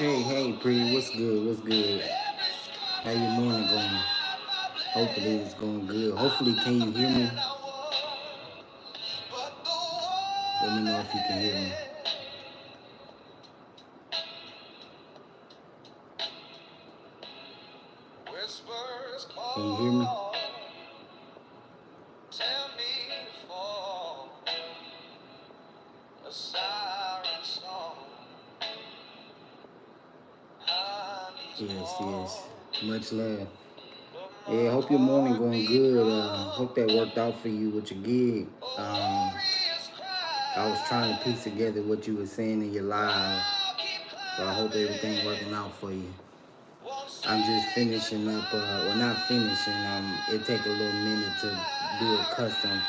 Hey, pretty, what's good? What's good? How your morning going? Hopefully it's going good. Hopefully, can you hear me? Let me know if you can hear me. Can you hear me? Yes. Much love. Yeah, hope your morning going good. Hope that worked out for you with your gig. I was trying to piece together what you were saying in your live, so I hope everything working out for you. I'm just finishing up, well not finishing, it take a little minute to do a custom.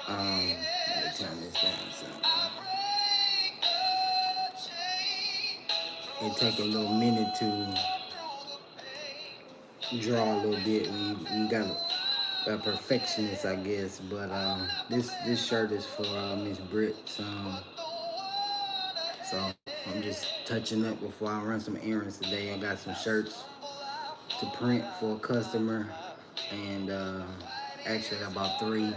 Let me turn this down some. It take a little minute to draw a little bit. We got a perfectionist, I guess, but this shirt is for Miss Britt. So I'm just touching up before I run some errands today. I got some shirts to print for a customer, and actually about three.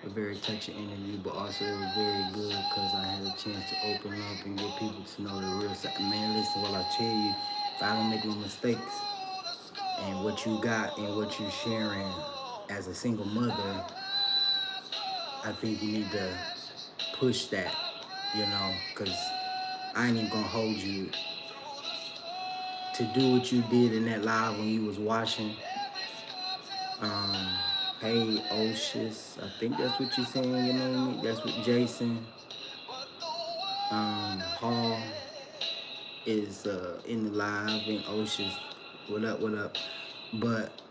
A very touching interview, but also it was very good because I had a chance to open up and get people to know the real side. Man, listen, what I tell you, if I don't make no mistakes, and what you got and what you're sharing as a single mother, I think you need to push that, because I ain't even gonna hold you to do what you did in that live when you was watching. Um, hey, Oshis, I think that's what you're saying, you know what I mean? That's what Jason Hall is in the live, and Oshis, what up? But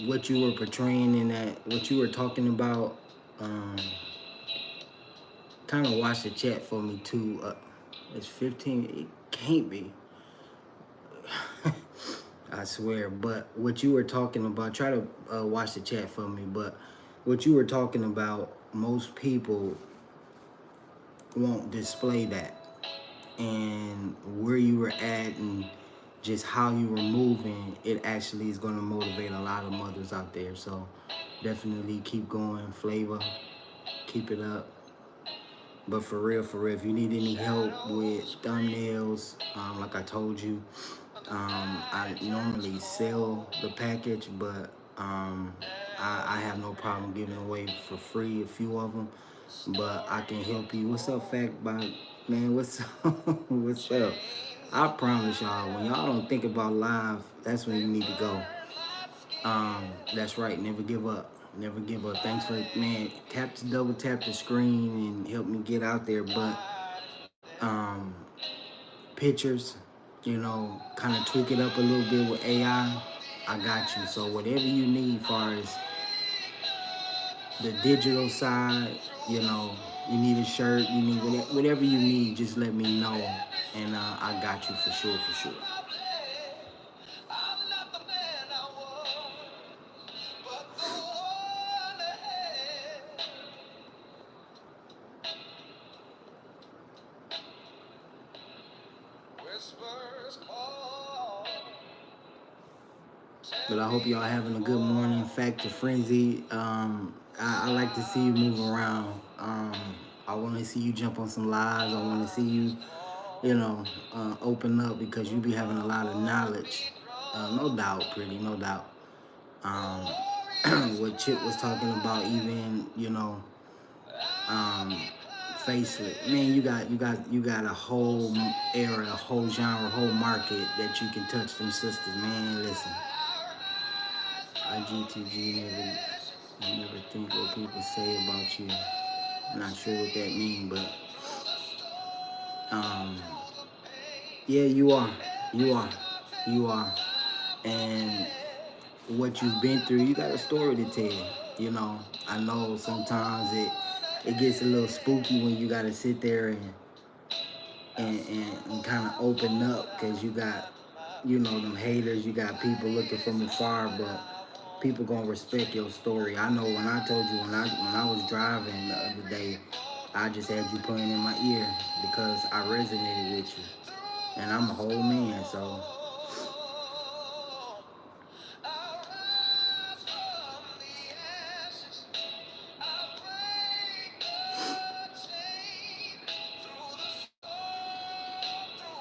what you were portraying in that, what you were talking about, um, kind of watch the chat for me too. It's 15. It can't be. I swear. But what you were talking about, try to watch the chat for me. But what you were talking about, most people won't display that, and where you were at, and just how you were moving. It actually is going to motivate a lot of mothers out there. So definitely keep going, Flavor. Keep it up. But for real, if you need any help with thumbnails, like I told you, I normally sell the package, but I have no problem giving away for free a few of them. But I can help you. What's up, Fact by man? What's up? What's up? I promise y'all, when y'all don't think about live, that's when you need to go. That's right. Never give up. Never give up. Thanks for man. Double tap the screen and help me get out there. But pictures, kind of tweak it up a little bit with AI. I got you. So whatever you need, far as the digital side, you need a shirt, you need whatever you need. Just let me know, and I got you for sure, for sure. But I hope y'all having a good morning. Factor Frenzy. I like to see you move around. I want to see you jump on some lives. I want to see you, open up because you be having a lot of knowledge. No doubt, pretty, no doubt. Um, what Chip was talking about, even um, faceless. Man, you got a whole era, a whole genre, a whole market that you can touch them sisters. Man, listen. IGTG never think what people say about you. I'm not sure what that means, but um, yeah, you are, you are, and what you've been through, you got a story to tell. I know sometimes it gets a little spooky when you got to sit there and kind of open up because you got them haters, you got people looking from afar, but people gonna respect your story. I know when I told you when I was driving the other day, I just had you playing in my ear because I resonated with you. And I'm a whole man, so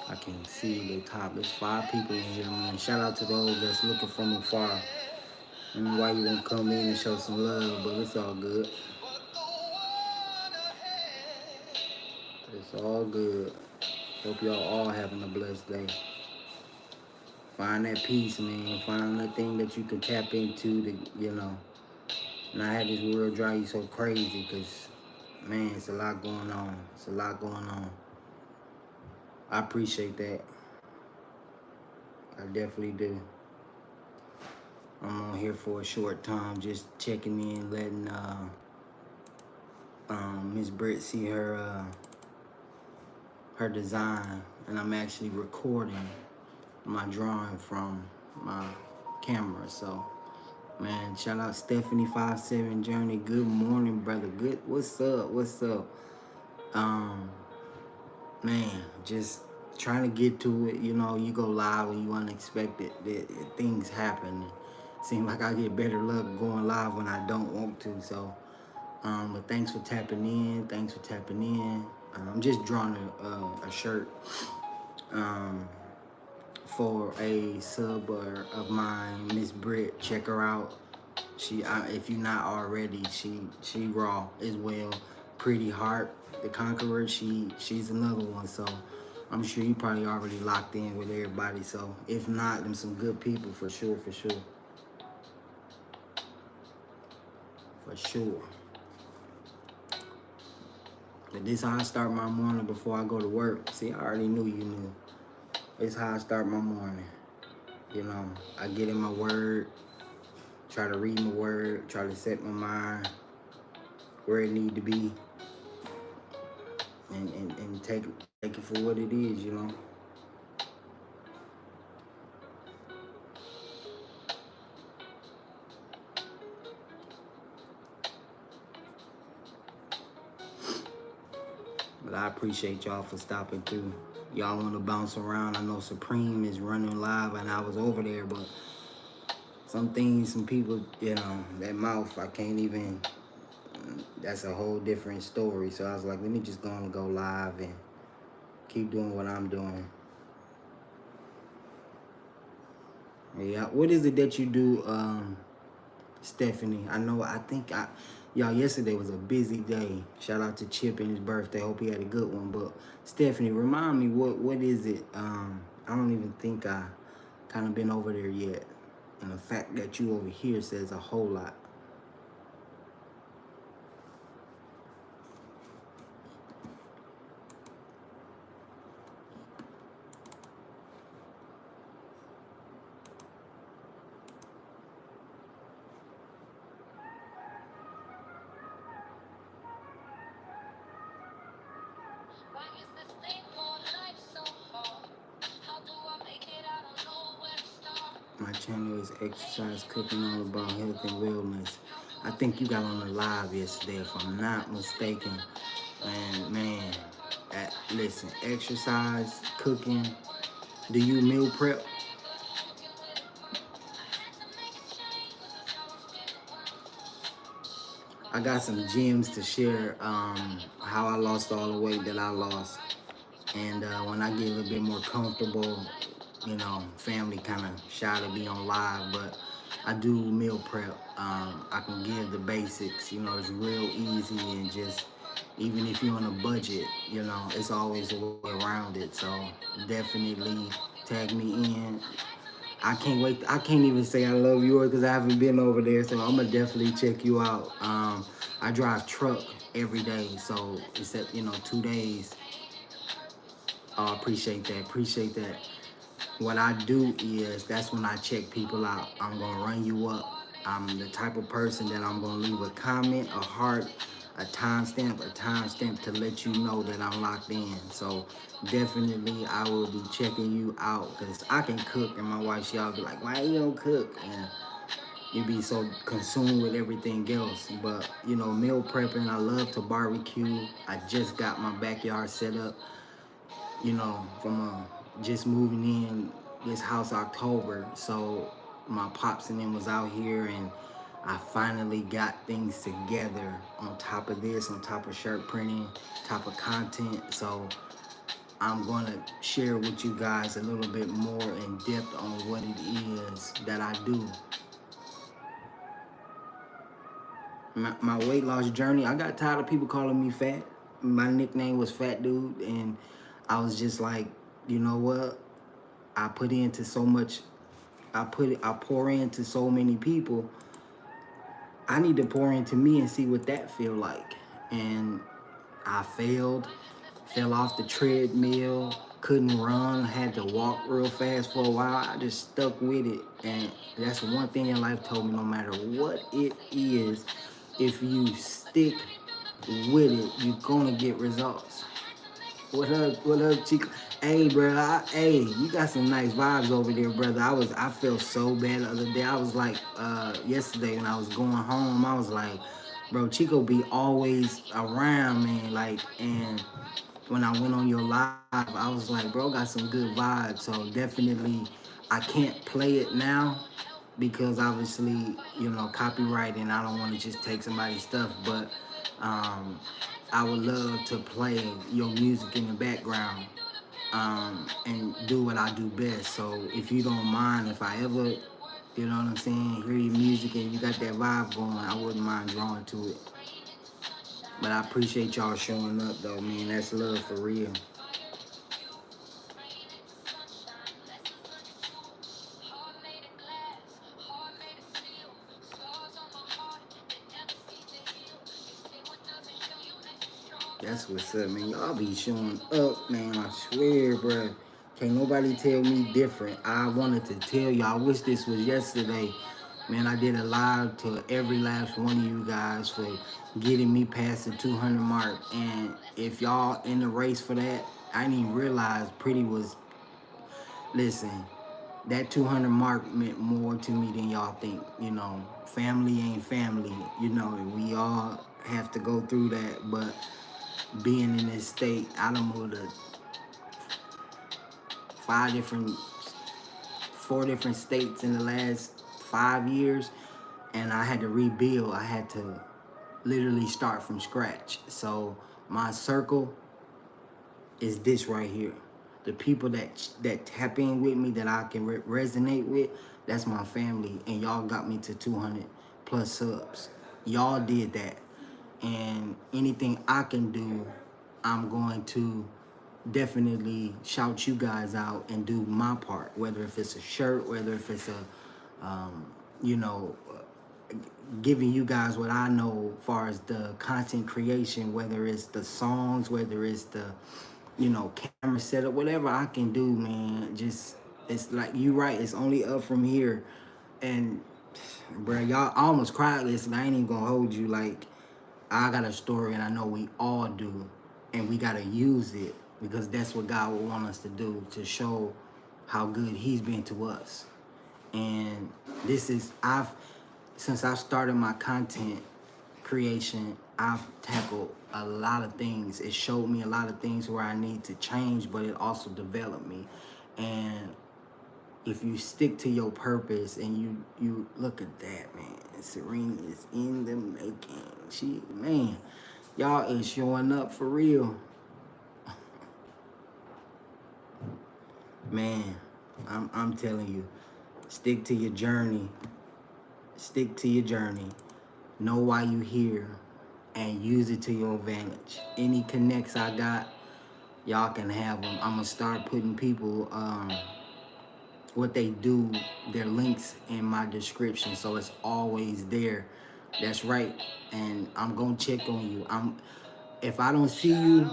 I can see the top. There's 5 people in here, man. Shout out to those that's looking from afar. I don't know why you won't come in and show some love, but it's all good. It's all good. Hope y'all all having a blessed day. Find that peace, man. Find that thing that you can tap into to, not have this world drive you so crazy because, man, it's a lot going on. It's a lot going on. I appreciate that. I definitely do. I'm on here for a short time, just checking in, letting Miss Britt see her design, and I'm actually recording my drawing from my camera. So, man, shout out Stephanie57 Journey. Good morning, brother. Good. What's up? What's up? Man, just trying to get to it. You go live when you unexpected. Things happen. Seems like I get better luck going live when I don't want to. So, but thanks for tapping in. Thanks for tapping in. I'm just drawing a shirt for a sub of mine, Miss Britt. Check her out. If you're not already, she raw as well. Pretty Heart, the Conqueror. She's another one. So I'm sure you probably already locked in with everybody. So if not, them some good people for sure, for sure, for sure. But this how I start my morning before I go to work. See, I already knew you knew. It's how I start my morning. I get in my word, try to read my word, try to set my mind where it need to be, and take it for what it is. But I appreciate y'all for stopping through. Y'all want to bounce around. I know Supreme is running live, and I was over there, but some things, some people, that mouth, I can't even. That's a whole different story. So I was like, let me just go live and keep doing what I'm doing. Yeah. What is it that you do, Stephanie? Y'all, yesterday was a busy day. Shout out to Chip and his birthday. Hope he had a good one. But Stephanie, remind me, what is it? I don't even think I kind of been over there yet. And the fact that you over here says a whole lot. My channel is Exercise Cooking, all about health and wellness. I think you got on the live yesterday, if I'm not mistaken. And man, listen, exercise, cooking. Do you meal prep? I got some gems to share. How I lost all the weight that I lost, and when I get a little bit more comfortable, family kind of shy to be on live, but I do meal prep. I can give the basics. It's real easy, and just even if you're on a budget, it's always a way around it. So definitely tag me in. I can't wait. I can't even say I love yours because I haven't been over there. So I'm gonna definitely check you out. I drive truck every day, so it's at 2 days. Oh, appreciate that. Appreciate that. What I do is that's when I check people out. I'm gonna run you up. I'm the type of person that I'm gonna leave a comment, a heart, a timestamp to let you know that I'm locked in. So definitely I will be checking you out because I can cook, and my wife, y'all be like, why you don't cook? And You be so consumed with everything else. But you know, meal prepping, I love to barbecue. I just got my backyard set up, you know, from just moving in this house October. So my pops and them was out here, and I finally got things together on top of this, on top of shirt printing, top of content. So I'm gonna share with you guys a little bit more in depth on what it is that I do. My weight loss journey, I got tired of people calling me fat. My nickname was Fat Dude, and I was just like, you know what? I put into so much. I pour into so many people. I need to pour into me and see what that feel like. And I failed, fell off the treadmill, couldn't run, had to walk real fast for a while. I just stuck with it. And that's one thing in life told me, no matter what it is, if you stick with it, you're gonna get results. What up, Chico? Hey, bro. Hey, you got some nice vibes over there, brother. I felt so bad the other day. I was like, yesterday when I was going home, I was like, bro, Chico be always around, man. Like, and when I went on your live, I was like, bro, got some good vibes. So definitely, I can't play it now because obviously, you know, copyright, and I don't want to just take somebody's stuff. But um, I would love to play your music in the background and do what I do best. So if you don't mind, if I ever, you know what I'm saying, hear your music and you got that vibe going, I wouldn't mind drawing to it. But I appreciate y'all showing up though, man. That's love for real. That's what's up, man. Y'all be showing up, man. I swear, bro. Can't nobody tell me different. I wanted to tell y'all. I wish this was yesterday. Man, I did a live to every last one of you guys for getting me past the 200 mark. And if y'all in the race for that, I didn't even realize Pretty was. Listen, that 200 mark meant more to me than y'all think. You know, family ain't family. You know, we all have to go through that. But being in this state, I done moved to five different, four different states in the last 5 years, and I had to rebuild. I had to literally start from scratch. So my circle is this right here. The people that tap in with me, that I can resonate with, that's my family. And y'all got me to 200 plus subs. Y'all did that. And anything I can do, I'm going to definitely shout you guys out and do my part. Whether if it's a shirt, whether if it's you know, giving you guys what I know as far as the content creation, whether it's the songs, whether it's the, you know, camera setup, whatever I can do, man. Just, it's like you right. It's only up from here. And bro, y'all, I almost cried. Listen, I ain't even gonna hold you. Like, I got a story, and I know we all do, and we gotta use it because that's what God would want us to do, to show how good He's been to us. And this is, since I've started my content creation, I've tackled a lot of things. It showed me a lot of things where I need to change, but it also developed me. And if you stick to your purpose and you look at that, man, Serena is in the making. She, man, y'all is showing up for real. Man, I'm telling you, stick to your journey. Stick to your journey. Know why you here and use it to your advantage. Any connects I got, y'all can have them. I'm gonna start putting people what they do, their links in my description, so it's always there. That's right. And I'm gonna check on you. If I don't see you,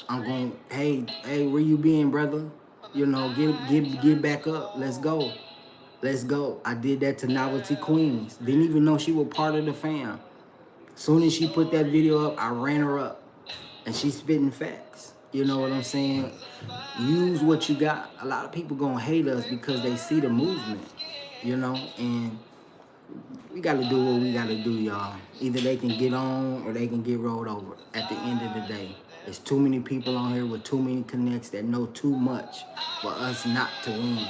I'm going, hey, where you been, brother? You know, get back up. Let's go. Let's go. I did that to Novelty Queens. Didn't even know she was part of the fam. Soon as she put that video up, I ran her up. And she's spitting facts. You know what I'm saying? Use what you got. A lot of people gonna hate us because they see the movement, you know, and We gotta do what we gotta do, y'all. Either they can get on or they can get rolled over. At the end of the day, there's too many people on here with too many connects that know too much for us not to win.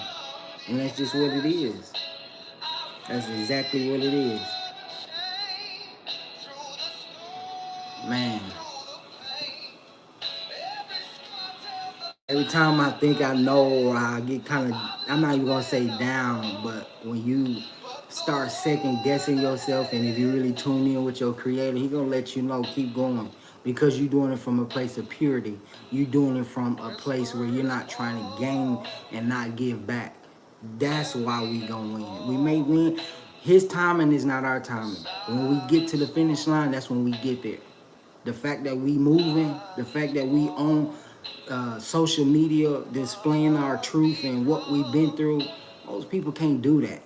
And that's just what it is. That's exactly what it is. Man, every time I think I know or I get kind of, I'm not even gonna say down, but when you start second guessing yourself, and if you really tune in with your creator, he gonna let you know, keep going. Because you're doing it from a place of purity. You're doing it from a place where you're not trying to gain and not give back. That's why we gonna win. We may win. His timing is not our timing. When we get to the finish line, that's when we get there. The fact that we moving, the fact that we on social media displaying our truth and what we've been through, most people can't do that.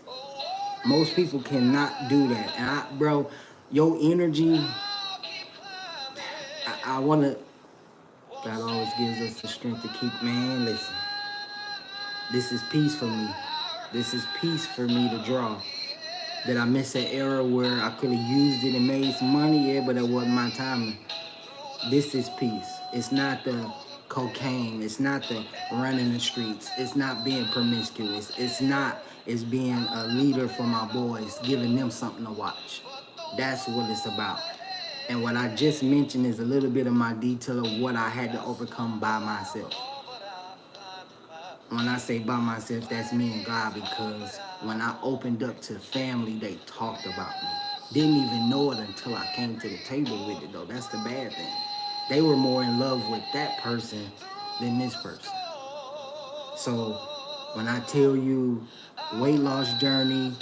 Most people cannot do that. And bro, your energy, I wanna. God always gives us the strength to keep. Man, listen, this is peace for me. This is peace for me to draw. Did I miss an era where I could have used it and made some money? Yeah, but it wasn't my timing. This is peace. It's not the cocaine. It's not the running the streets. It's not being promiscuous. It's not. It's being a leader for my boys, giving them something to watch. That's what it's about. And what I just mentioned is a little bit of my detail of what I had to overcome by myself. When I say by myself, that's me and God, because when I opened up to family, they talked about me. Didn't even know it until I came to the table with it, though. That's the bad thing. They were more in love with that person than this person. So when I tell you weight loss journey,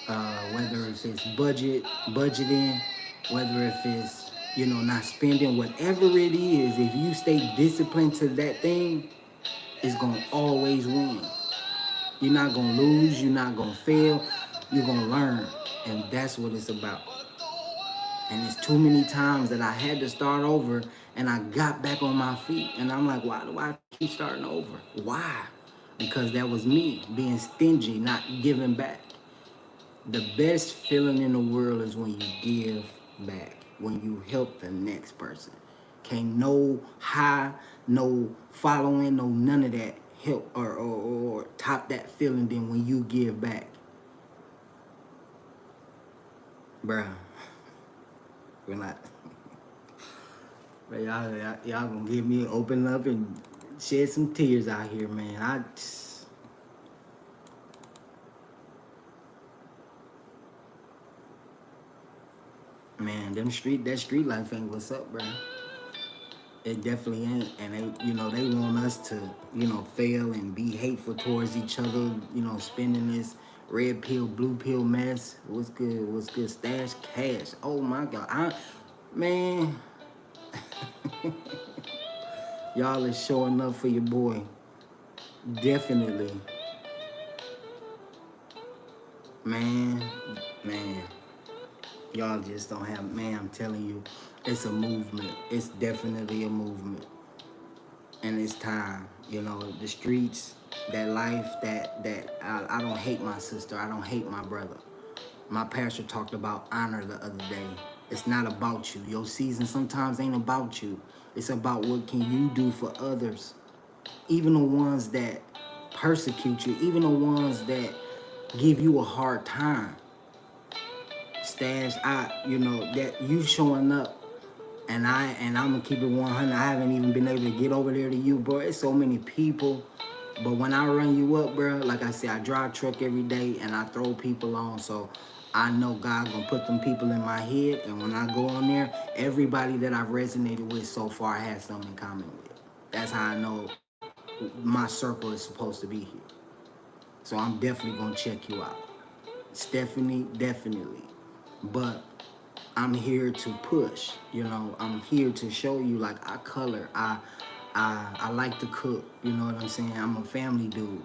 whether if it's budgeting, whether if it's, not spending, whatever it is, if you stay disciplined to that thing, it's gonna always win. You're not gonna lose, you're not gonna fail, you're gonna learn. And that's what it's about. And it's too many times that I had to start over and I got back on my feet. And I'm like, why do I keep starting over? Why? Because that was me being stingy, not giving back. The best feeling in the world is when you give back, when you help the next person. Can't no high, no following, no none of that help or top that feeling than when you give back. Bruh, we're not. But y'all gonna give me open up and shed some tears out here, man. Man, that street life ain't what's up, bro. It definitely ain't, and they want us to, fail and be hateful towards each other. Spending this red pill, blue pill mess. What's good? What's good? Stash cash. Oh my God, man, y'all is showing up for your boy. Definitely, man, man. Y'all just don't have, man. I'm telling you, it's a movement. It's definitely a movement. And it's time. The streets, that life, that I don't hate my sister. I don't hate my brother. My pastor talked about honor the other day. It's not about you. Your season sometimes ain't about you. It's about what can you do for others. Even the ones that persecute you, even the ones that give you a hard time. Stash, that you showing up. And I'm gonna keep it 100. I haven't even been able to get over there to you, bro. It's so many people. But when I run you up, bro, like I said, I drive truck every day and I throw people on. So I know God gonna put them people in my head. And when I go on there, everybody that I've resonated with so far has something in common with. That's how I know my circle is supposed to be here. So I'm definitely gonna check you out. Stephanie, definitely. But I'm here to push, I'm here to show you, like, I color, I like to cook, you know what I'm saying? I'm a family dude,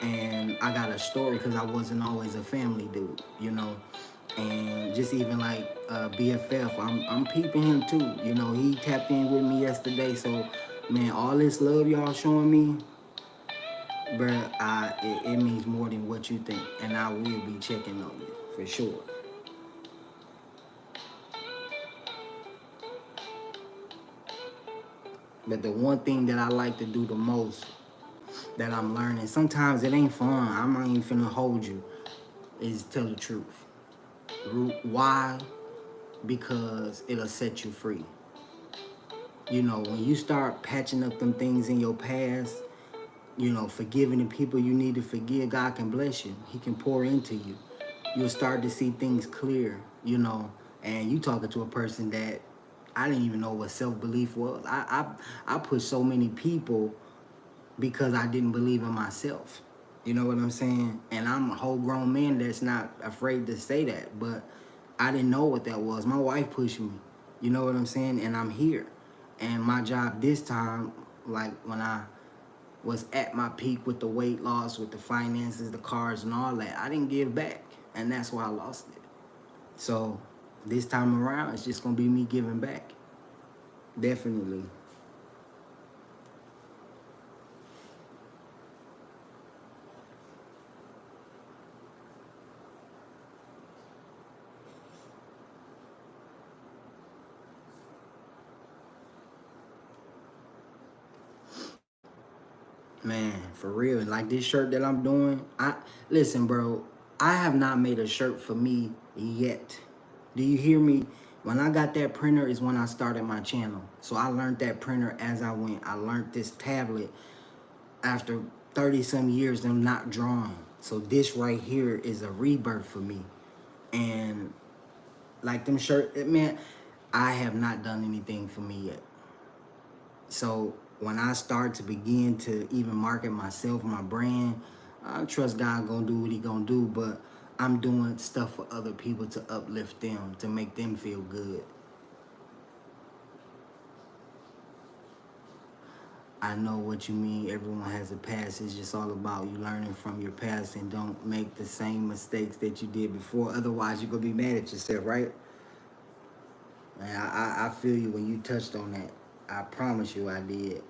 and I got a story because I wasn't always a family dude, and just even like BFF, I'm peeping him too, he tapped in with me yesterday, so man, all this love y'all showing me, Bruh, it means more than what you think, and I will be checking on you for sure. But the one thing that I like to do the most that I'm learning, sometimes it ain't fun. I'm not even finna hold you, is tell the truth. Why? Because it'll set you free. You know, when you start patching up them things in your past, you know, forgiving the people you need to forgive, God can bless you. He can pour into you. You'll start to see things clear, you know. And you talking to a person that I didn't even know what self-belief was. I pushed so many people because I didn't believe in myself. You know what I'm saying? And I'm a whole grown man that's not afraid to say that. But I didn't know what that was. My wife pushed me. You know what I'm saying? And I'm here. And my job this time, like when I was at my peak with the weight loss, with the finances, the cars, and all that, I didn't give back. And that's why I lost it. So this time around, it's just going to be me giving back. Definitely. Man, for real. Like this shirt that I'm doing, listen, bro, I have not made a shirt for me yet. Do you hear me? When I got that printer is when I started my channel. So I learned that printer as I went. I learned this tablet after 30 some years of not drawing. So this right here is a rebirth for me. And like them shirt, man, I have not done anything for me yet. So when I start to begin to even market myself, my brand, I trust God gonna do what he gonna do, but I'm doing stuff for other people to uplift them, to make them feel good. I know what you mean. Everyone has a past. It's just all about you learning from your past and don't make the same mistakes that you did before. Otherwise, you're gonna be mad at yourself, right? And I feel you when you touched on that. I promise you I did.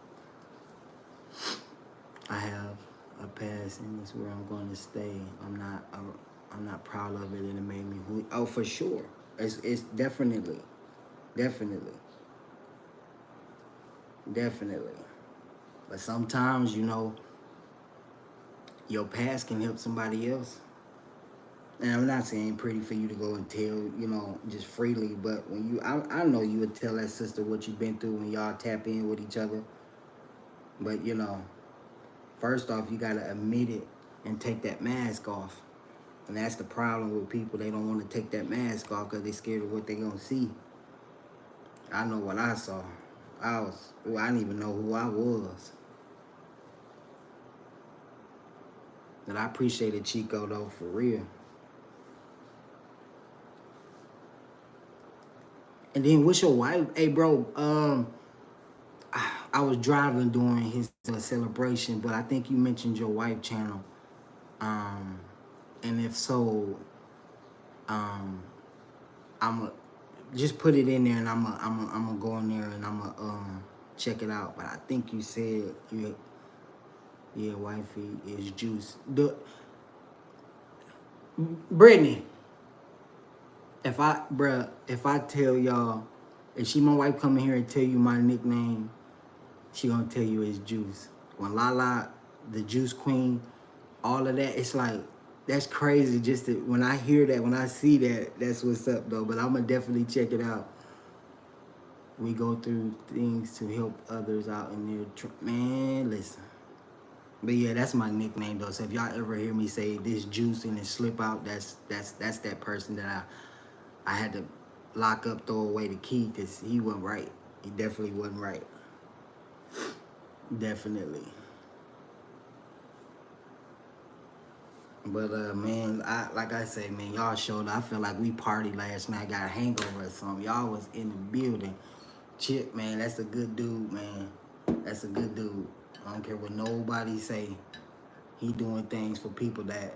I have a past and it's where I'm going to stay. I'm not proud of it and it made me who. Oh, for sure. It's definitely, definitely, definitely. But sometimes, you know, your past can help somebody else. And I'm not saying pretty for you to go and tell, you know, just freely, but when I know you would tell that sister what you've been through when y'all tap in with each other. But, you know, first off, you got to admit it and take that mask off. And that's the problem with people. They don't want to take that mask off because they're scared of what they're going to see. I know what I saw. I didn't even know who I was. But I appreciated Chico, though, for real. And then what's your wife? Hey, bro, I was driving during his celebration, but I think you mentioned your wife channel. Um, and if so, um, I'm a, just put it in there, and I'm gonna go in there and I'm gonna check it out. But I think you said yeah, wifey is juice. Brittany, if I tell y'all, if she my wife come in here and tell you my nickname, she gonna tell you it's Juice. When Lala, the Juice Queen, all of that, it's like that's crazy. Just to, when I hear that, when I see that, that's what's up though. But I'm gonna definitely check it out. We go through things to help others out in their man. Listen, but yeah, that's my nickname though. So if y'all ever hear me say this Juice and it slip out, that's that person that I had to lock up, throw away the key because he wasn't right. He definitely wasn't right. Definitely. But man, like I say, man, y'all showed up. I feel like we partied last night, got a hangover or something. Y'all was in the building. Chip, man, that's a good dude, man. That's a good dude. I don't care what nobody say. He doing things for people that,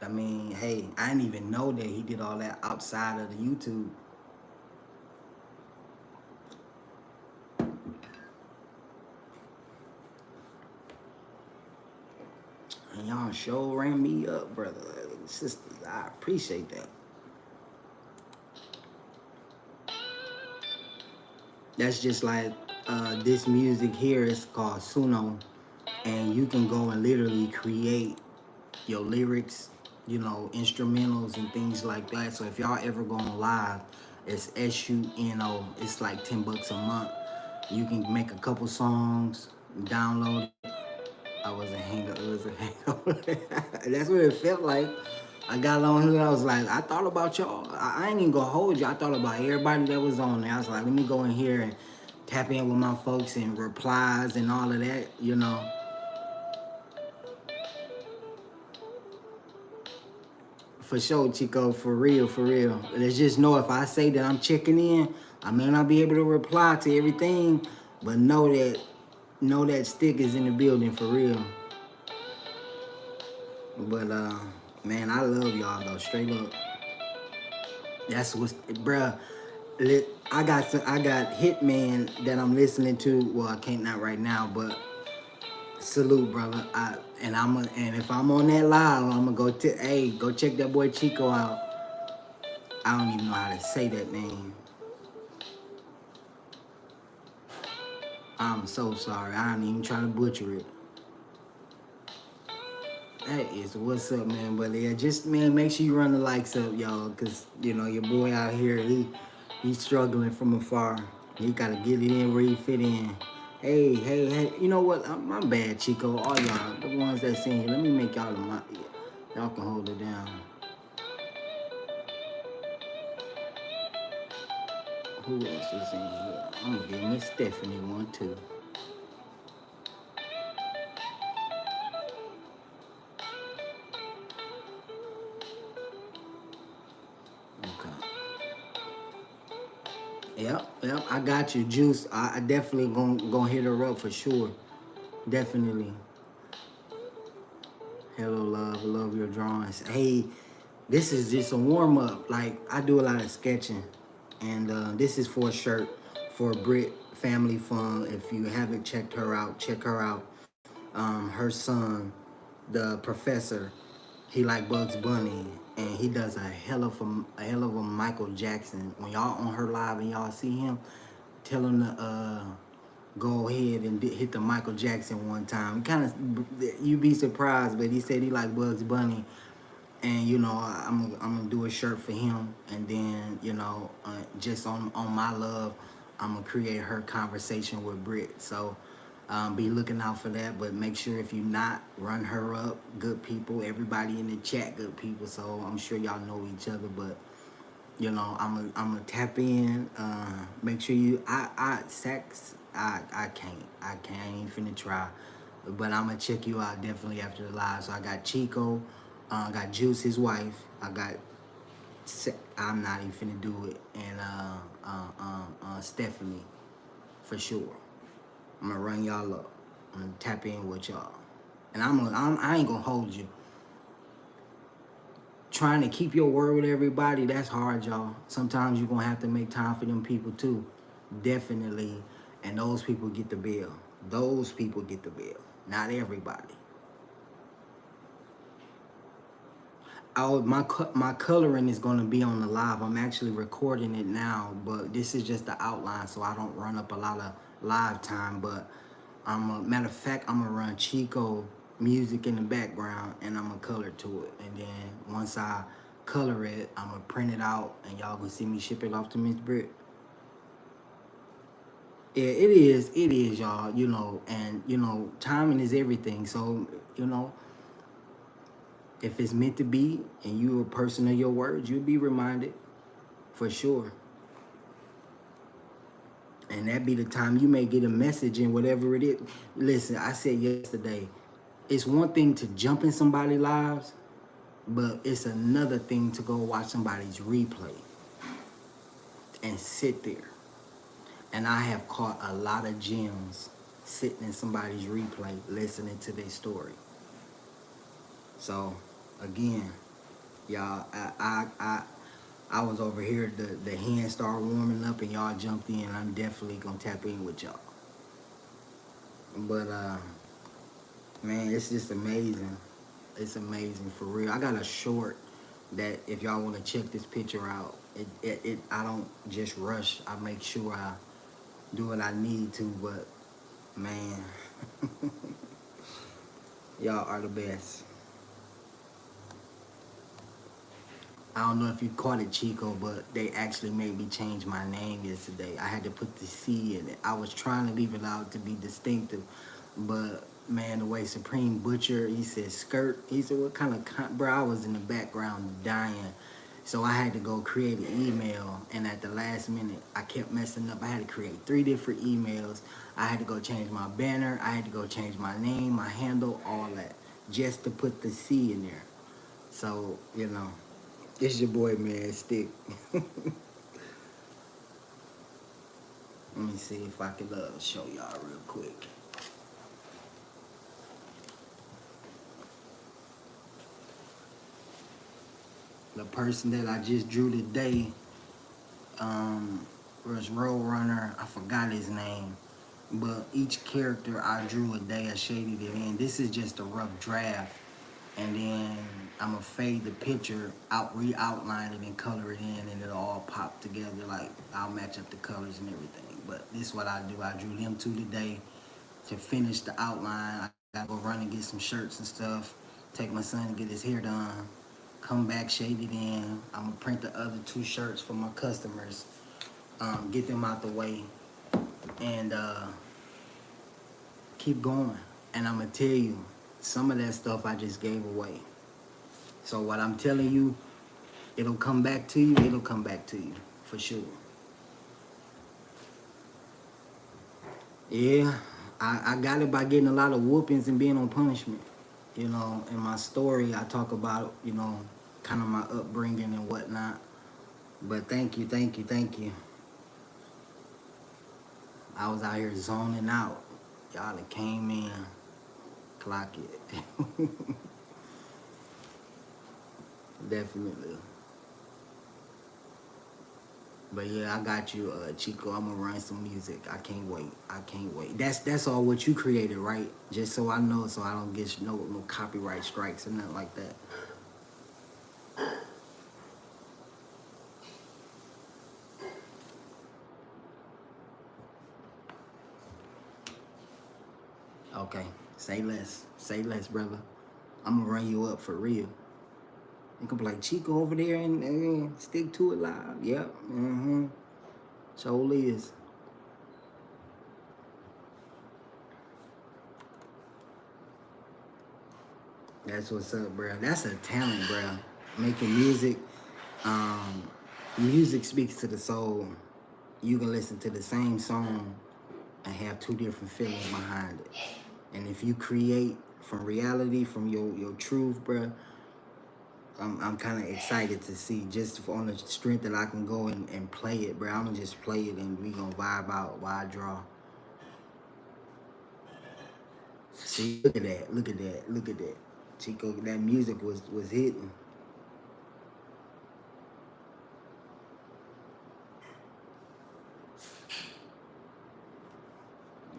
I mean, hey, I didn't even know that he did all that outside of the YouTube. And y'all sure ran me up, brother. Sisters, I appreciate that. That's just like this music here is called Suno, and you can go and literally create your lyrics, instrumentals and things like that. So if y'all ever going live, it's SUNO. It's like $10 a month. You can make a couple songs, download it. I wasn't hang up. It was a hang up. That's what it felt like. I got on here. I was like, I thought about y'all. I ain't even gonna hold you. I thought about everybody that was on there. I was like, let me go in here and tap in with my folks and replies and all of that. For sure, Chico. For real, for real. Let's just know if I say that I'm checking in, I may not be able to reply to everything, but know that Stick is in the building for real. But man, I love y'all though. Straight up. That's what's, bruh. I got Hitman that I'm listening to. Well, I can't not right now, but salute, brother. And if I'm on that live, I'm gonna go check that boy Chico out. I don't even know how to say that name. I'm so sorry. I ain't even trying to butcher it. That is what's up, man. But yeah, just man, make sure you run the likes up, y'all, cause your boy out here, he's struggling from afar. He gotta get it in where he fit in. Hey, hey, hey. You know what? My bad, Chico. All y'all, the ones that sing here. Let me make y'all y'all can hold it down. Who else is in here? I'm gonna give Miss Stephanie one too. Okay. Yep. I got you, Juice. I definitely gonna hit her up for sure. Definitely. Hello, love. Love your drawings. Hey, this is just a warm up. Like I do a lot of sketching, and this is for a shirt for Brit Family Fun. If you haven't checked her out, check her out. Her son, the professor, he like Bugs Bunny, and he does a hell of a Michael Jackson. When y'all on her live and y'all see him, tell him to go ahead and hit the Michael Jackson one time. Kind of, you'd be surprised, but he said he like Bugs Bunny, and I'm gonna do a shirt for him, and then just on my love, I'm gonna create her conversation with Brit. So be looking out for that, but make sure if you not, run her up. Good people, everybody in the chat, good people. So I'm sure y'all know each other, but I'm gonna tap in. Make sure I can't I ain't finna try, but I'm gonna check you out definitely after the live. So I got Chico, I got Juice, his wife. I'm not even finna do it, and Stephanie for sure. I'm gonna run y'all up. I'm gonna tap in with y'all, and I ain't gonna hold you. Trying to keep your word with everybody, that's hard, y'all. Sometimes you're gonna have to make time for them people too. Definitely. And those people get the bill. Those people get the bill. Not everybody. My coloring is gonna be on the live. I'm actually recording it now, but this is just the outline, so I don't run up a lot of live time. But matter of fact, I'm gonna run Chico music in the background, and I'm gonna color to it. And then once I color it, I'm gonna print it out, and y'all gonna see me ship it off to Miss Britt. Yeah, it is. It is, y'all. And timing is everything. So if it's meant to be, and you're a person of your words, you'll be reminded for sure. And that be the time you may get a message in whatever it is. Listen, I said yesterday, it's one thing to jump in somebody's lives, but it's another thing to go watch somebody's replay and sit there. And I have caught a lot of gems sitting in somebody's replay, listening to their story. So, again, y'all, I was over here, the hand started warming up and y'all jumped in. I'm definitely gonna tap in with y'all. But man, it's just amazing. It's amazing for real. I got a short that if y'all want to check this picture out, I don't just rush. I make sure I do what I need to, but man, y'all are the best. I don't know if you caught it, Chico, but they actually made me change my name yesterday. I had to put the C in it. I was trying to leave it out to be distinctive, but man, the way Supreme Butcher, he said skirt. He said, what kind of, bro, I was in the background dying. So I had to go create an email, and at the last minute, I kept messing up. I had to create 3 different emails. I had to go change my banner. I had to go change my name, my handle, all that, just to put the C in there. So, you know. It's your boy, man, Stick. Let me see if I can show y'all real quick. The person that I just drew today was Roadrunner. I forgot his name. But each character I drew a day, I shaded it in. This is just a rough draft. And then I'm going to fade the picture, re-outline it and color it in, and it'll all pop together. Like, I'll match up the colors and everything. But this is what I do. I drew them 2 today. To finish the outline, I gotta go run and get some shirts and stuff. Take my son to get his hair done. Come back, shade it in. I'm gonna print the other 2 shirts for my customers. Get them out the way, and keep going. And I'm gonna tell you, some of that stuff I just gave away. So what I'm telling you, it'll come back to you. It'll come back to you for sure. Yeah, I got it by getting a lot of whoopings and being on punishment. You know, in my story, I talk about, you know, kind of my upbringing and whatnot. But thank you, thank you, thank you. I was out here zoning out. Y'all that came in, clock it. Definitely. But yeah, I got you, Chico. I'm gonna run some music. I can't wait. I can't wait. That's all what you created, right? Just so I know, so I don't get no copyright strikes or nothing like that. Okay. Say less. Say less, brother. I'm gonna run you up for real. You can be like Chico over there and stick to it live. Yep. Mm-hmm. So is. That's what's up, bro. That's a talent, bro. Making music. Um, music speaks to the soul. You can listen to the same song and have 2 different feelings behind it. And if you create from reality, from your truth, bro, I'm kind of excited to see just on the strength that I can go and play it, bro. I'm gonna just play it and we gonna vibe out while I draw. See, look at that, look at that, look at that. Chico, that music was hitting.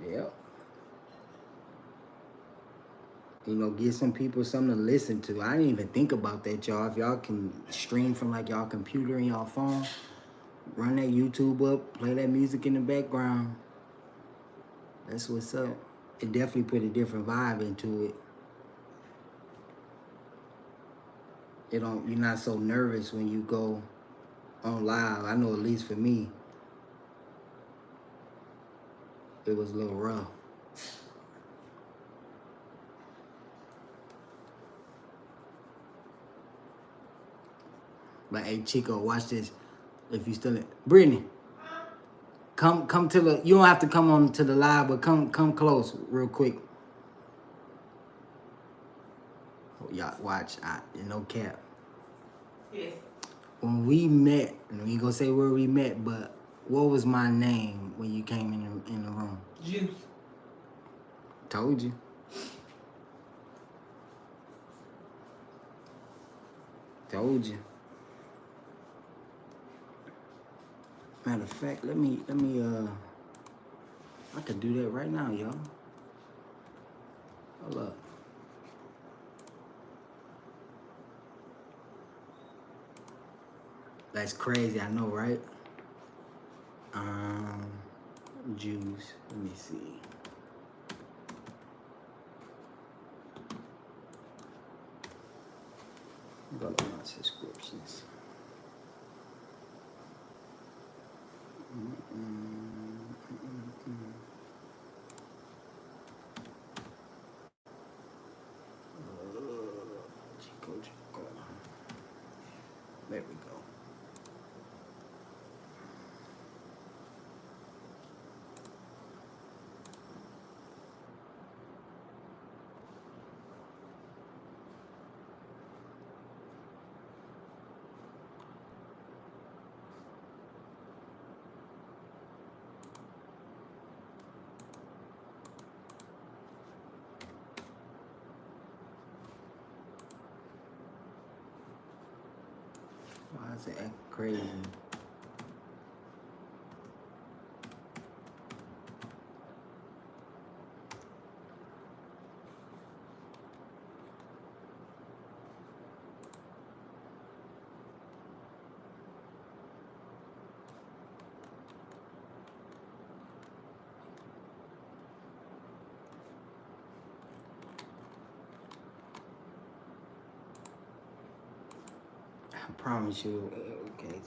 Yep. You know, give some people something to listen to. I didn't even think about that, y'all. If y'all can stream from like y'all computer and y'all phone, run that YouTube up, play that music in the background. That's what's up. It definitely put a different vibe into it. You're not so nervous when you go on live. I know at least for me, it was a little rough. But hey, Chico, watch this. If you still in, Brittany, come to the. You don't have to come on to the live, but come close real quick. Oh, y'all watch. No cap. Yes. When we met, and we ain't gonna say where we met, but what was my name when you came in the room? Juice. Told you. Told you. Matter of fact, let me I could do that right now, y'all. Hold up. That's crazy, I know, right? Um, Jews. Let me see. Go to my subscriptions. Chico. There we go. Why is it acting crazy? I promise you. Okay.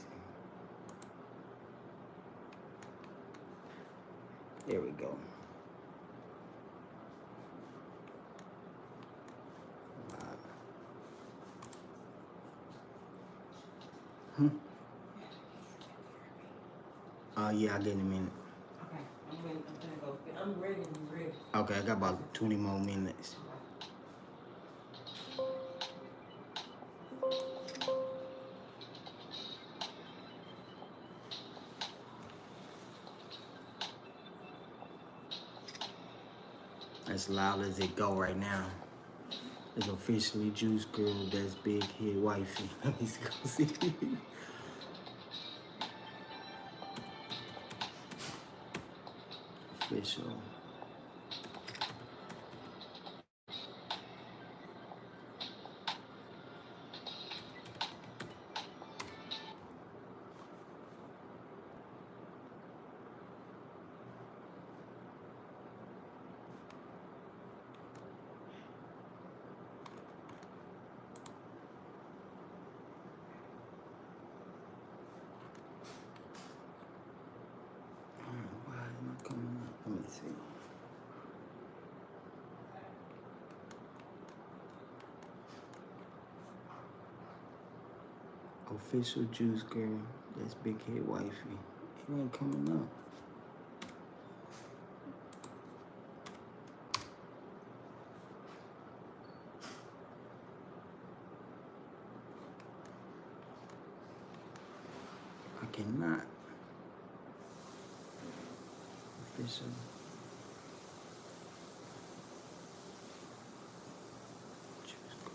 There we go. Hmm. Yeah, I did in a minute. Okay, I'm ready. I'm gonna go. I'm ready. I'm ready. Okay, I got about 20 more minutes. As loud as it go right now. It's officially Juice Girl, that's big head wifey. Let me go see. Official. Why is it not coming up? Let me see. Official Juice Girl, that's big head wifey. It ain't coming up. I cannot. Official. Juice Girl.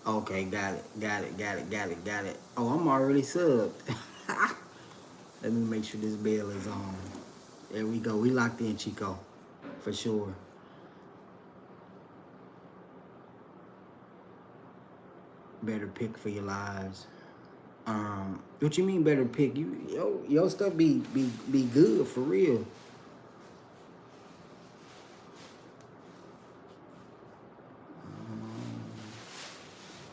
Okay, got it. Oh, I'm already subbed. Let me make sure this bell is on. There we go. We locked in, Chico. For sure. Better pick for your lives. What you mean better pick? Your stuff be good for real.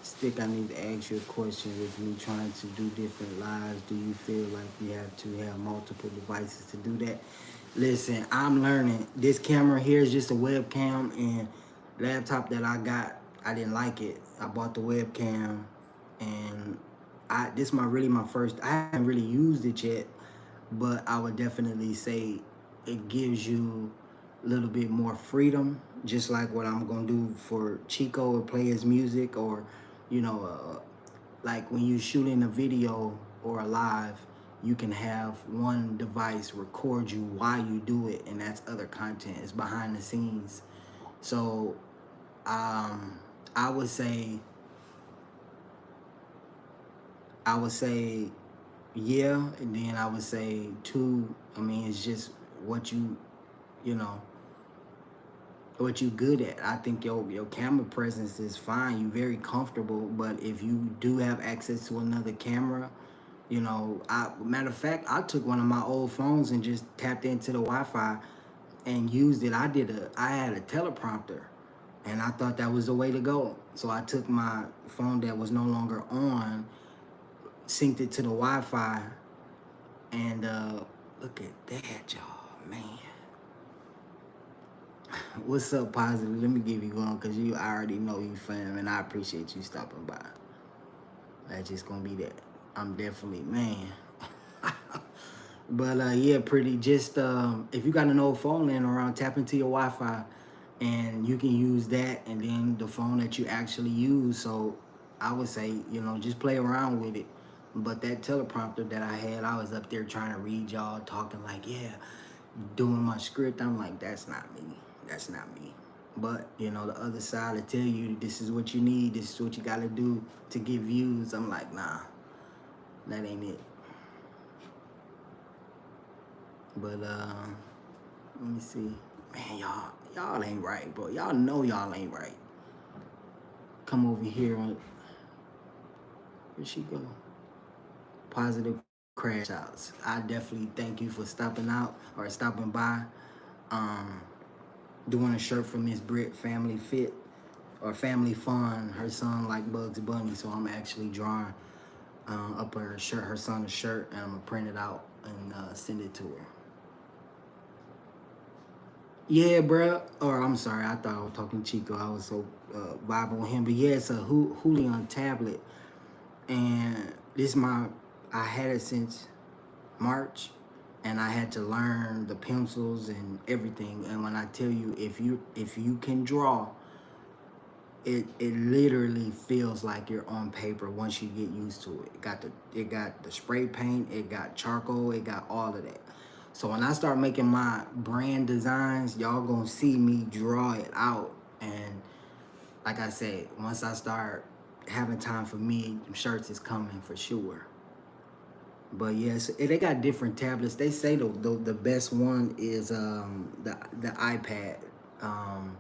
Stick, I need to ask you a question. With me trying to do different lives, do you feel like you have to have multiple devices to do that? Listen, I'm learning. This camera here is just a webcam, and laptop that I got, I didn't like it. I bought the webcam, and this my first. I haven't really used it yet, but I would definitely say it gives you a little bit more freedom, just like what I'm gonna do for Chico or play his music, or you know, like when you shooting a video or a live, you can have one device record you while you do it, and that's other content. It's behind the scenes. So I would say yeah, and then I would say two. I mean, it's just what you know. what you good at. I think your camera presence is fine. You very comfortable. But if you do have access to another camera, you know, I matter of fact, I took one of my old phones and just tapped into the Wi-Fi and used it. I had a teleprompter, and I thought that was the way to go. So I took my phone that was no longer on, synced it to the Wi-Fi, and look at that, y'all, man. What's up, Positive? Let me give you one because you I already know you fam, and I appreciate you stopping by. That's just gonna be that. I'm definitely man. But yeah, pretty. Just if you got an old phone laying around, tap into your Wi-Fi, and you can use that, and then the phone that you actually use. So I would say, you know, just play around with it. But that teleprompter that I had, I was up there trying to read y'all, talking like, yeah, doing my script. I'm like, that's not me. That's not me. But you know, the other side will tell you this is what you need. This is what you got to do to get views. I'm like, nah, that ain't it. But let me see. Man, y'all ain't right, bro. Y'all know y'all ain't right. Come over here on where'd she go? Positive crash outs. I definitely thank you for stopping out or stopping by. Um, doing a shirt for Miss Britt, Family Fit or Family Fun. Her son like Bugs Bunny, so I'm actually drawing up her shirt, her son's shirt, and I'm gonna print it out and send it to her. Yeah, bro. Or I'm sorry, I thought I was talking Chico. I was so vibing with him. But yeah, it's a Julian tablet, and this I had it since March, and I had to learn the pencils and everything. And when I tell you, if you can draw, it literally feels like you're on paper once you get used to it. It got the spray paint, it got charcoal, it got all of that. So when I start making my brand designs, y'all gonna see me draw it out. And like I said, once I start having time for me, shirts is coming for sure. But yes, they got different tablets. They say the best one is the iPad. Um,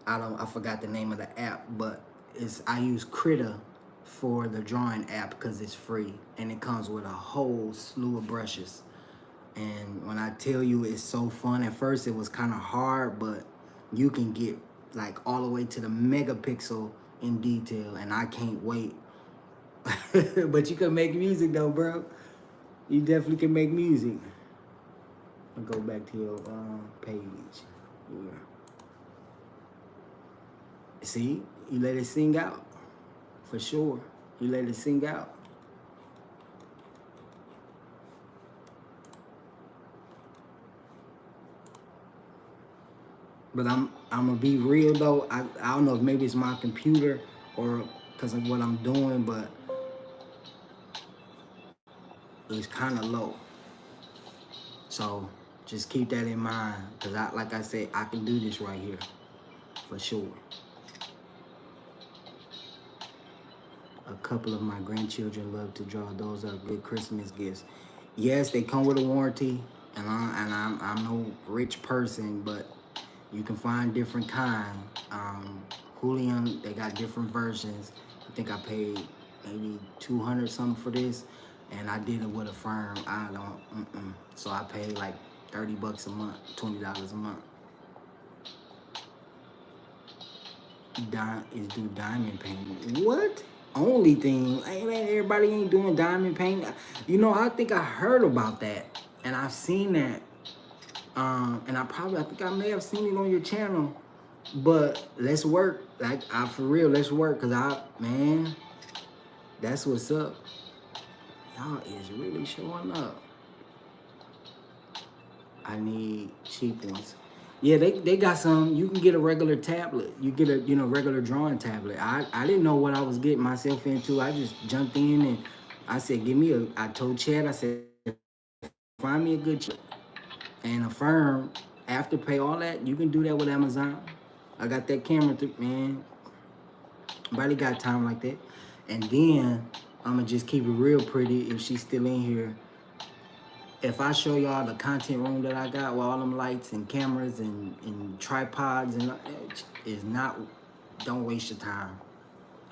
I forgot the name of the app, but I use Critter for the drawing app because it's free and it comes with a whole slew of brushes. And when I tell you it's so fun, at first it was kind of hard, but you can get like all the way to the megapixel in detail, and I can't wait. But you can make music though, bro. You definitely can make music. I'll go back to your page. Yeah. See, you let it sing out for sure. You let it sing out. But I'm gonna be real though. I don't know if maybe it's my computer or because of what I'm doing, but it's kind of low. So just keep that in mind, because like I said, I can do this right here for sure. A couple of my grandchildren love to draw. Those are good Christmas gifts. Yes, they come with a warranty, and I'm no rich person, but you can find different kind. Julian, they got different versions. I think I paid maybe 200 something for this, and I did it with a firm. I don't, so I paid like $30 a month, $20 a month. Is do diamond painting. What? Only thing, hey man, everybody ain't doing diamond painting. You know, I think I heard about that, and I've seen that. And I think I may have seen it on your channel. But let's work, like I for real. Let's work, cause man, that's what's up. Y'all is really showing up. I need cheap ones. Yeah, they got some. You can get a regular tablet. You get a regular drawing tablet. I didn't know what I was getting myself into. I just jumped in and I said, give me a. I told Chad, I said, find me a good and a firm. After pay all that, you can do that with Amazon. I got that camera, man. Nobody got time like that. And then I'ma just keep it real pretty if she's still in here. if I show y'all the content room that I got with all them lights and cameras and tripods and is not, don't waste your time.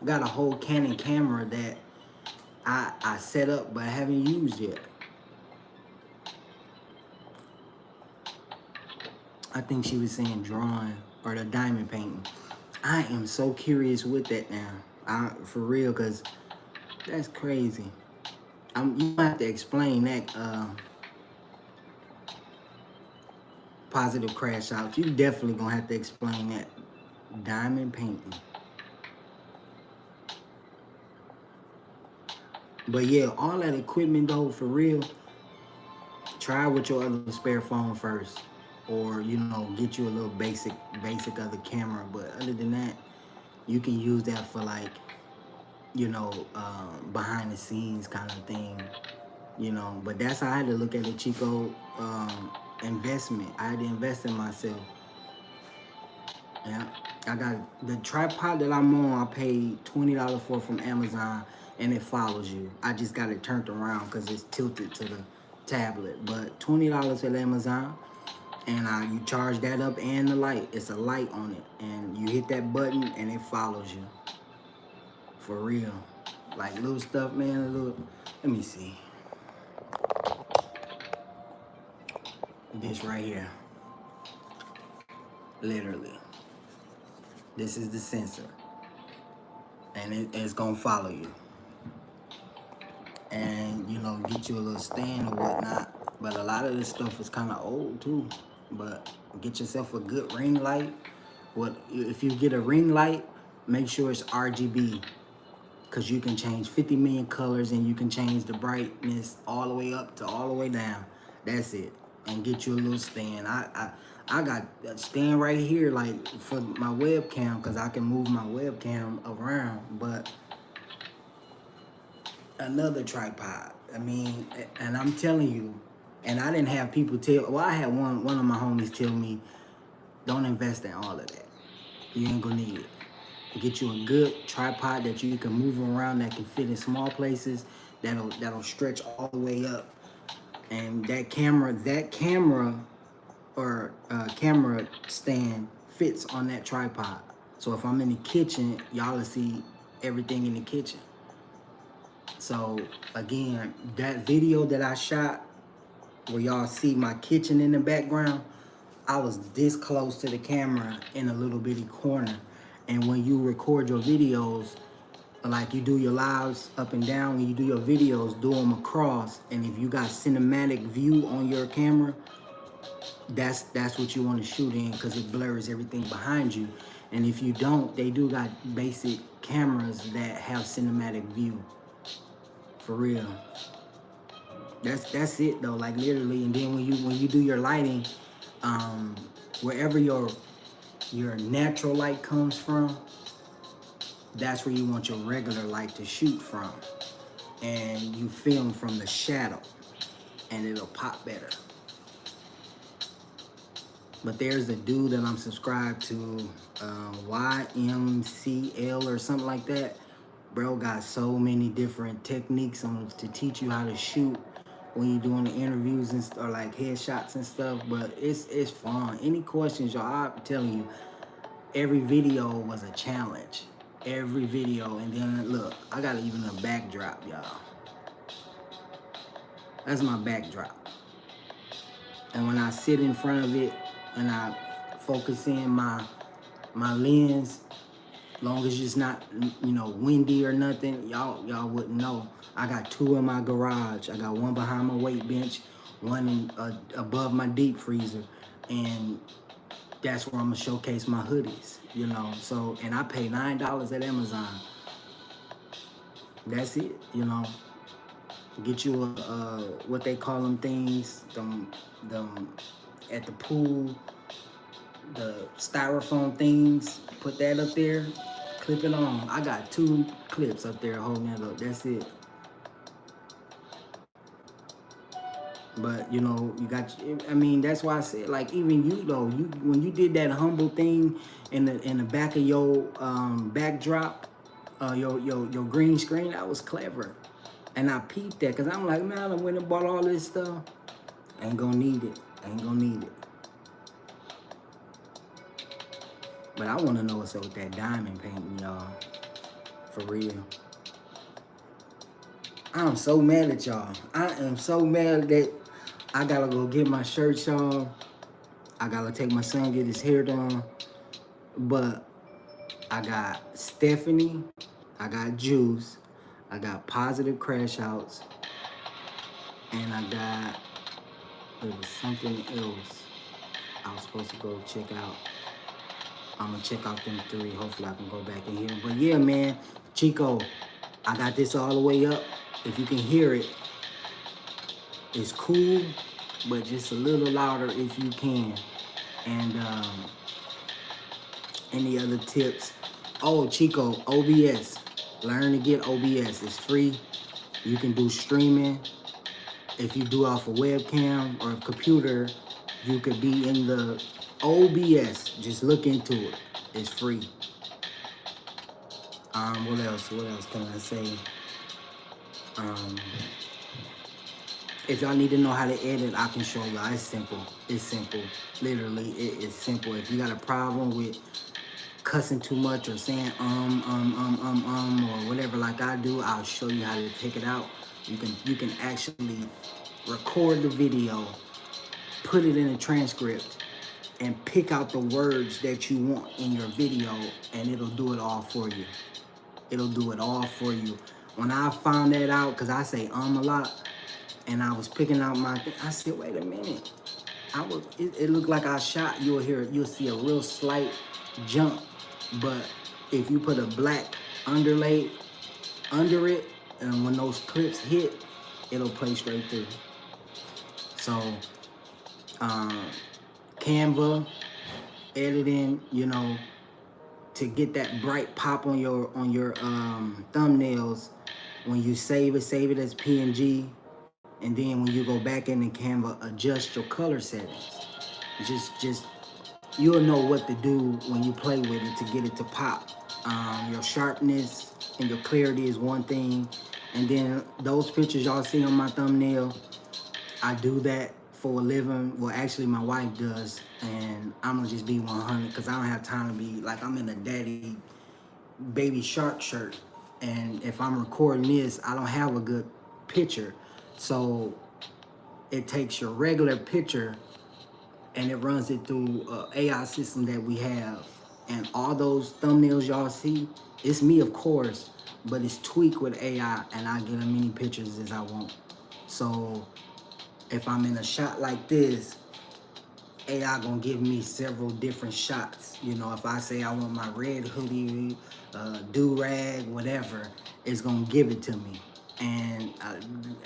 I got a whole Canon camera that I set up but haven't used yet. I think she was saying drawing or the diamond painting. I am so curious with that now. For real, cause that's crazy. You have to explain that positive crash out. You definitely gonna have to explain that diamond painting. But yeah, all that equipment though, for real, try with your other spare phone first, or get you a little basic other camera. But other than that, you can use that for like behind the scenes kind of thing. But that's how I had to look at the Chico investment. I had to invest in myself. Yeah, I got the tripod that I'm on. I paid $20 for from Amazon, and it follows you. I just got it turned around because it's tilted to the tablet. But $20 at Amazon, and you charge that up and the light. It's a light on it, and you hit that button, and it follows you. For real, like little stuff, man. Let me see this right here. Literally, this is the sensor, and it's gonna follow you. And get you a little stand or whatnot. But a lot of this stuff is kind of old too. But get yourself a good ring light. If you get a ring light, make sure it's RGB, because you can change 50 million colors, and you can change the brightness all the way up to all the way down. That's it. And get you a little stand. I got a stand right here, like for my webcam, because I can move my webcam around. But another tripod. I mean, and I'm telling you, and I didn't have people tell. Well, I had one of my homies tell me, don't invest in all of that. You ain't gonna need it. Get you a good tripod that you can move around, that can fit in small places, that'll stretch all the way up. And that camera or camera stand fits on that tripod. So if I'm in the kitchen, y'all will see everything in the kitchen. So again, that video that I shot where y'all see my kitchen in the background, I was this close to the camera in a little bitty corner. And when you record your videos, like you do your lives up and down, when you do your videos, do them across. And if you got cinematic view on your camera, that's what you want to shoot in, because it blurs everything behind you. And if you don't, they do got basic cameras that have cinematic view. For real. That's it though, like literally. And then when you do your lighting, wherever your natural light comes from, that's where you want your regular light to shoot from. And you film from the shadow, and it'll pop better. But there's a dude that I'm subscribed to, YMCL or something like that. Bro got so many different techniques to teach you how to shoot when you're doing the interviews or like headshots and stuff. But it's fun. Any questions, y'all? I'm telling you, every video was a challenge. Every video. And then look, I got even a backdrop, y'all. That's my backdrop. And when I sit in front of it and I focus in my lens, long as it's not windy or nothing, y'all wouldn't know. I got two in my garage. I got one behind my weight bench, one above my deep freezer, and that's where I'm gonna showcase my hoodies. So, and I pay $9 at Amazon. That's it. Get you a what they call them things, them at the pool, the styrofoam things. Put that up there, clip it on. I got 2 clips up there holding that up. That's it. But you got. I mean, that's why I said, like, even you though, when you did that humble thing in the back of your backdrop, your green screen, that was clever. And I peeped that, because I'm like, man, I went and bought all this stuff. Ain't gonna need it. Ain't gonna need it. But I want to know what's up with that diamond painting, y'all. For real. I'm so mad at y'all. I am so mad that I gotta go get my shirt, y'all. I gotta take my son get his hair done. But I got Stephanie, I got Juice, I got Positive Crash Outs, and I got, it was something else I was supposed to go check out. I'm gonna check out them three. Hopefully I can go back in here. But yeah, man, Chico, I got this all the way up. If you can hear it, it's cool, but just a little louder if you can. And any other tips? Oh, Chico, OBS. Learn to get OBS. It's free. You can do streaming. If you do off a webcam or a computer, you could be in the OBS. Just look into it. It's free. What else? What else can I say? Um, if y'all need to know how to edit, I can show y'all. It's simple. It's simple. Literally, it is simple. If you got a problem with cussing too much or saying or whatever like I do, I'll show you how to take it out. You can actually record the video, put it in a transcript, and pick out the words that you want in your video, and it'll do it all for you. It'll do it all for you. When I found that out, because I say a lot, and I was picking out my thing, I said, wait a minute. It looked like I shot. You'll see a real slight jump. But if you put a black underlay under it, and when those clips hit, it'll play straight through. So, um, Canva, editing, to get that bright pop on your thumbnails. When you save it as PNG, and then when you go back in the Canva, adjust your color settings. Just you'll know what to do when you play with it to get it to pop. Your sharpness and your clarity is one thing, and then those pictures y'all see on my thumbnail, I do that for a living. Well, actually, my wife does, and I'm gonna just be 100 because I don't have time to be like I'm in a daddy baby shark shirt, and if I'm recording this, I don't have a good picture, so it takes your regular picture and it runs it through a AI system that we have, and all those thumbnails y'all see, it's me of course, but it's tweaked with AI, and I get as many pictures as I want. So if I'm in a shot like this, AI gonna give me several different shots. If I say I want my red hoodie, do-rag, whatever, it's gonna give it to me. And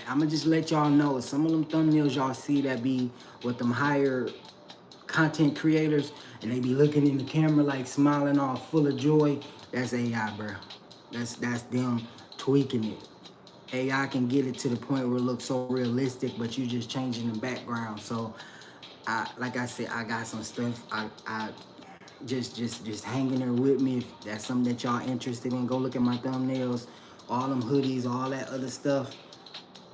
I'm gonna just let y'all know, some of them thumbnails y'all see that be with them higher content creators, and they be looking in the camera like smiling all full of joy, that's AI, bro. That's them tweaking it. AI can get it to the point where it looks so realistic, but you just changing the background. So like I said, I got some stuff. I just hanging there with me. If that's something that y'all interested in, go look at my thumbnails, all them hoodies, all that other stuff.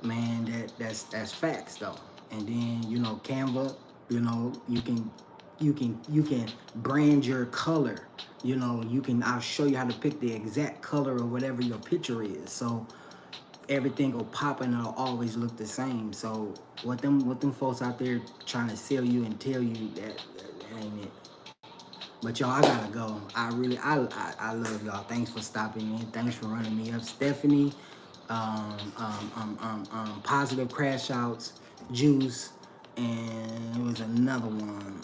Man, that's facts though. And then Canva, you can brand your color. I'll show you how to pick the exact color of whatever your picture is. So everything will pop and it'll always look the same. So what them folks out there trying to sell you and tell you that ain't it. But y'all, I gotta go. I love y'all. Thanks for stopping in. Thanks for running me up, Stephanie. Positive Crash Outs, Juice, and it was another one.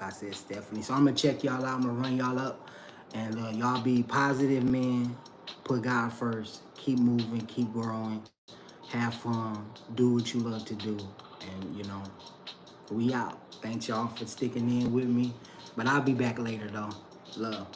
I said Stephanie. So I'm gonna check y'all out. I'm gonna run y'all up, and y'all be positive, man. Put God first. Keep moving. Keep growing. Have fun. Do what you love to do, and we out. Thanks y'all for sticking in with me. But I'll be back later though. Love.